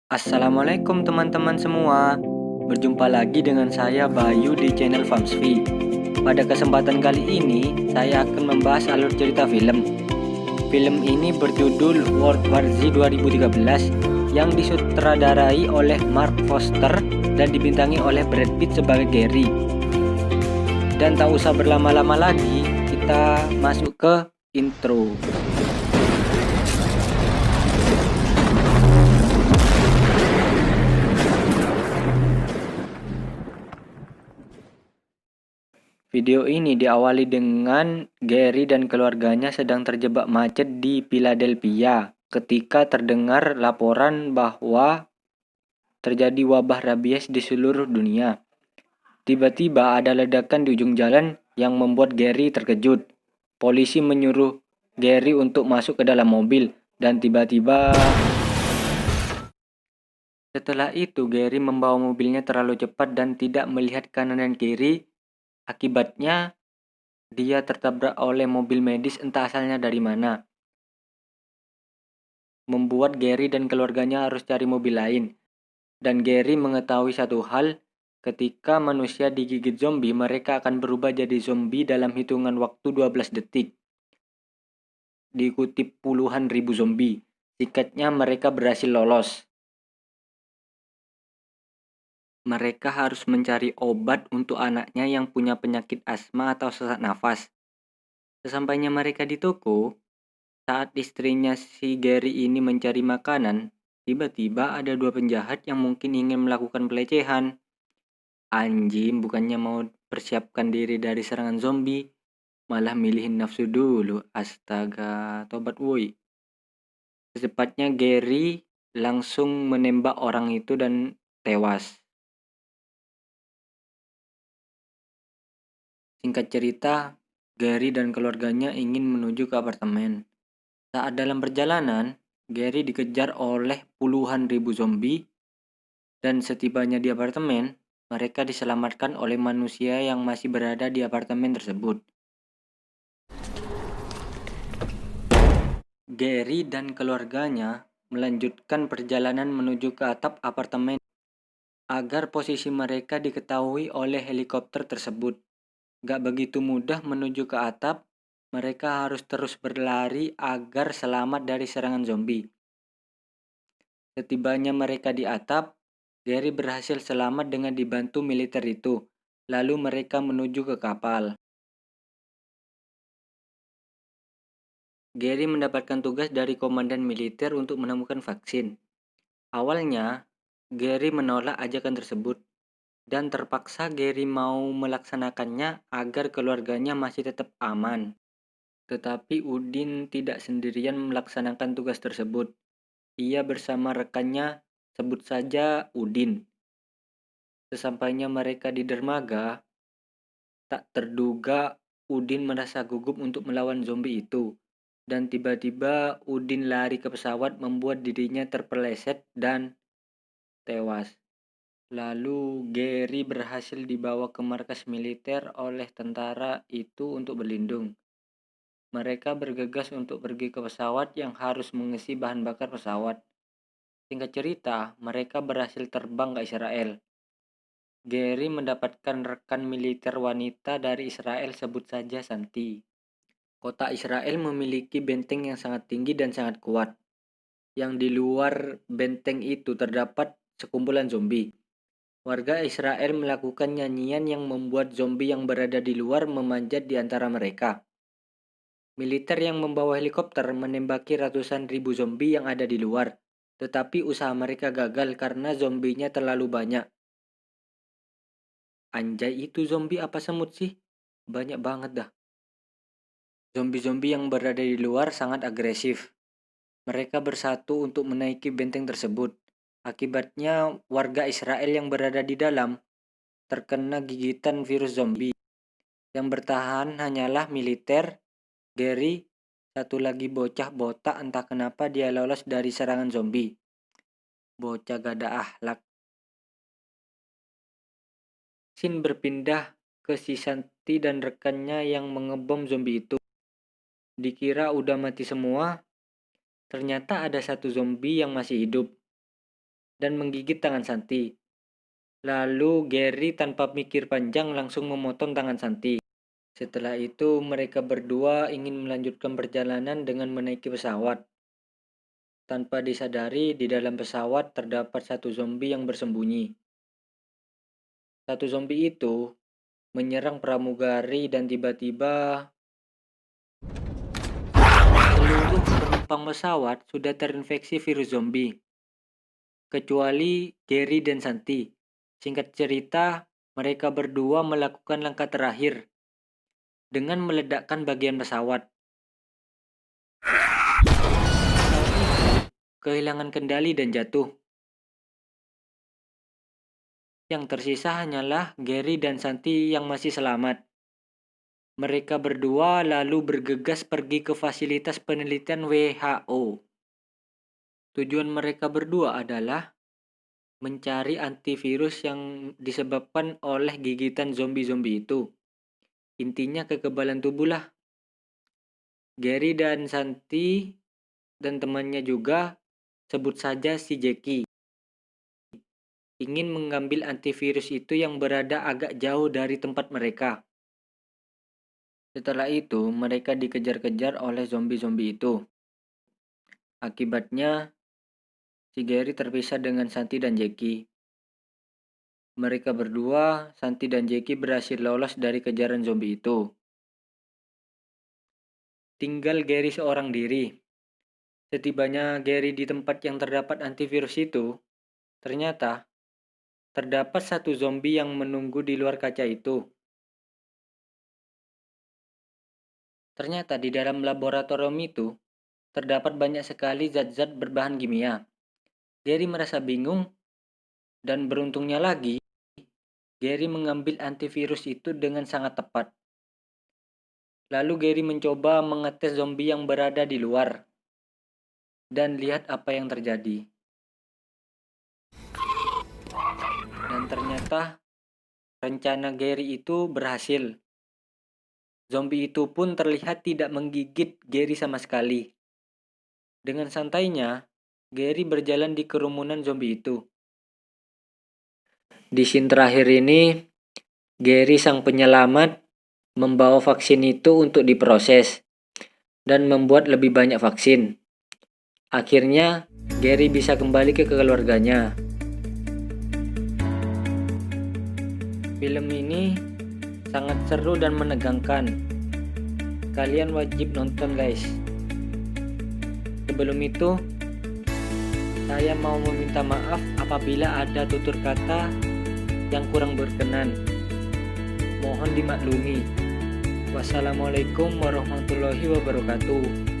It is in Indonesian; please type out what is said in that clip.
Assalamualaikum teman-teman semua. Berjumpa lagi dengan saya Bayu di channel Famsvi. Pada kesempatan kali ini, saya akan membahas alur cerita film. Film ini berjudul World War Z 2013 yang disutradarai oleh Mark Foster dan dibintangi oleh Brad Pitt sebagai Gary. Dan tak usah berlama-lama lagi, kita masuk ke intro. Video ini diawali dengan Gary dan keluarganya sedang terjebak macet di Philadelphia ketika terdengar laporan bahwa terjadi wabah rabies di seluruh dunia. Tiba-tiba ada ledakan di ujung jalan yang membuat Gary terkejut. Polisi menyuruh Gary untuk masuk ke dalam mobil dan tiba-tiba setelah itu Gary membawa mobilnya terlalu cepat dan tidak melihat kanan dan kiri. Akibatnya dia tertabrak oleh mobil medis entah asalnya dari mana, membuat Gary dan keluarganya harus cari mobil lain. Dan Gary mengetahui satu hal, ketika manusia digigit zombie, mereka akan berubah jadi zombie dalam hitungan waktu 12 detik. Diikuti puluhan ribu zombie. Singkatnya mereka berhasil lolos. Mereka harus mencari obat untuk anaknya yang punya penyakit asma atau sesak nafas. Sesampainya mereka di toko, saat istrinya si Gary ini mencari makanan, tiba-tiba ada dua penjahat yang mungkin ingin melakukan pelecehan. Anjing bukannya mau persiapkan diri dari serangan zombie, malah milihin nafsu dulu. Astaga, tobat woi. Secepatnya Gary langsung menembak orang itu dan tewas. Singkat cerita, Gary dan keluarganya ingin menuju ke apartemen. Saat dalam perjalanan, Gary dikejar oleh puluhan ribu zombie dan setibanya di apartemen, mereka diselamatkan oleh manusia yang masih berada di apartemen tersebut. Gary dan keluarganya melanjutkan perjalanan menuju ke atap apartemen agar posisi mereka diketahui oleh helikopter tersebut. Gak begitu mudah menuju ke atap, mereka harus terus berlari agar selamat dari serangan zombie. Setibanya mereka di atap, Gary berhasil selamat dengan dibantu militer itu. Lalu mereka menuju ke kapal. Gary mendapatkan tugas dari komandan militer untuk menemukan vaksin. Awalnya, Gary menolak ajakan tersebut dan terpaksa Gary mau melaksanakannya agar keluarganya masih tetap aman. Tetapi Udin tidak sendirian melaksanakan tugas tersebut. Ia bersama rekannya, sebut saja Udin. Sesampainya mereka di dermaga, tak terduga Udin merasa gugup untuk melawan zombie itu. Dan tiba-tiba Udin lari ke pesawat membuat dirinya terpeleset dan tewas. Lalu Gary berhasil dibawa ke markas militer oleh tentara itu untuk berlindung. Mereka bergegas untuk pergi ke pesawat yang harus mengisi bahan bakar pesawat. Singkat cerita, mereka berhasil terbang ke Israel. Gary mendapatkan rekan militer wanita dari Israel, sebut saja Santi. Kota Israel memiliki benteng yang sangat tinggi dan sangat kuat. Yang di luar benteng itu terdapat sekumpulan zombie. Warga Israel melakukan nyanyian yang membuat zombie yang berada di luar memanjat di antara mereka. Militer yang membawa helikopter menembaki ratusan ribu zombie yang ada di luar, tetapi usaha mereka gagal karena zombinya terlalu banyak. Anjay, itu zombie apa semut sih? Banyak banget dah. Zombie-zombie yang berada di luar sangat agresif. Mereka bersatu untuk menaiki benteng tersebut. Akibatnya warga Israel yang berada di dalam terkena gigitan virus zombie. Yang bertahan hanyalah militer, Gary, satu lagi bocah botak entah kenapa dia lolos dari serangan zombie. Bocah gak ada akhlak. Scene berpindah ke si Santi dan rekannya yang mengebom zombie itu. Dikira udah mati semua, ternyata ada satu zombie yang masih hidup. dan menggigit tangan Santi. Lalu Gary tanpa mikir panjang langsung memotong tangan Santi. Setelah itu mereka berdua ingin melanjutkan perjalanan dengan menaiki pesawat. Tanpa disadari, di dalam pesawat terdapat satu zombie yang bersembunyi. Satu zombie itu menyerang pramugari dan tiba-tiba seluruh penumpang pesawat sudah terinfeksi virus zombie, kecuali Gary dan Santi. Singkat cerita, mereka berdua melakukan langkah terakhir dengan meledakkan bagian pesawat. Pesawat itu kehilangan kendali dan jatuh. Yang tersisa hanyalah Gary dan Santi yang masih selamat. Mereka berdua lalu bergegas pergi ke fasilitas penelitian WHO. Tujuan mereka berdua adalah mencari antivirus yang disebabkan oleh gigitan zombie-zombie itu. Intinya kekebalan tubuh lah. Gary dan Santi dan temannya juga, sebut saja si Jackie, ingin mengambil antivirus itu yang berada agak jauh dari tempat mereka. Setelah itu, mereka dikejar-kejar oleh zombie-zombie itu. Akibatnya, si Gary terpisah dengan Santi dan Jackie. Mereka berdua, Santi dan Jackie, berhasil lolos dari kejaran zombie itu. Tinggal Gary seorang diri. Setibanya Gary di tempat yang terdapat antivirus itu, ternyata terdapat satu zombie yang menunggu di luar kaca itu. Ternyata di dalam laboratorium itu terdapat banyak sekali zat-zat berbahan kimia. Gary merasa bingung dan beruntungnya lagi, Gary mengambil antivirus itu dengan sangat tepat. Lalu Gary mencoba mengetes zombie yang berada di luar dan lihat apa yang terjadi. Dan ternyata rencana Gary itu berhasil. Zombie itu pun terlihat tidak menggigit Gary sama sekali. Dengan santainya, Gary berjalan di kerumunan zombie itu. Di scene terakhir ini, Gary sang penyelamat membawa vaksin itu untuk diproses dan membuat lebih banyak vaksin. Akhirnya, Gary bisa kembali ke keluarganya. Film ini sangat seru dan menegangkan. Kalian wajib nonton, guys. Sebelum itu, saya mau meminta maaf apabila ada tutur kata yang kurang berkenan. Mohon dimaklumi. Wassalamualaikum warahmatullahi wabarakatuh.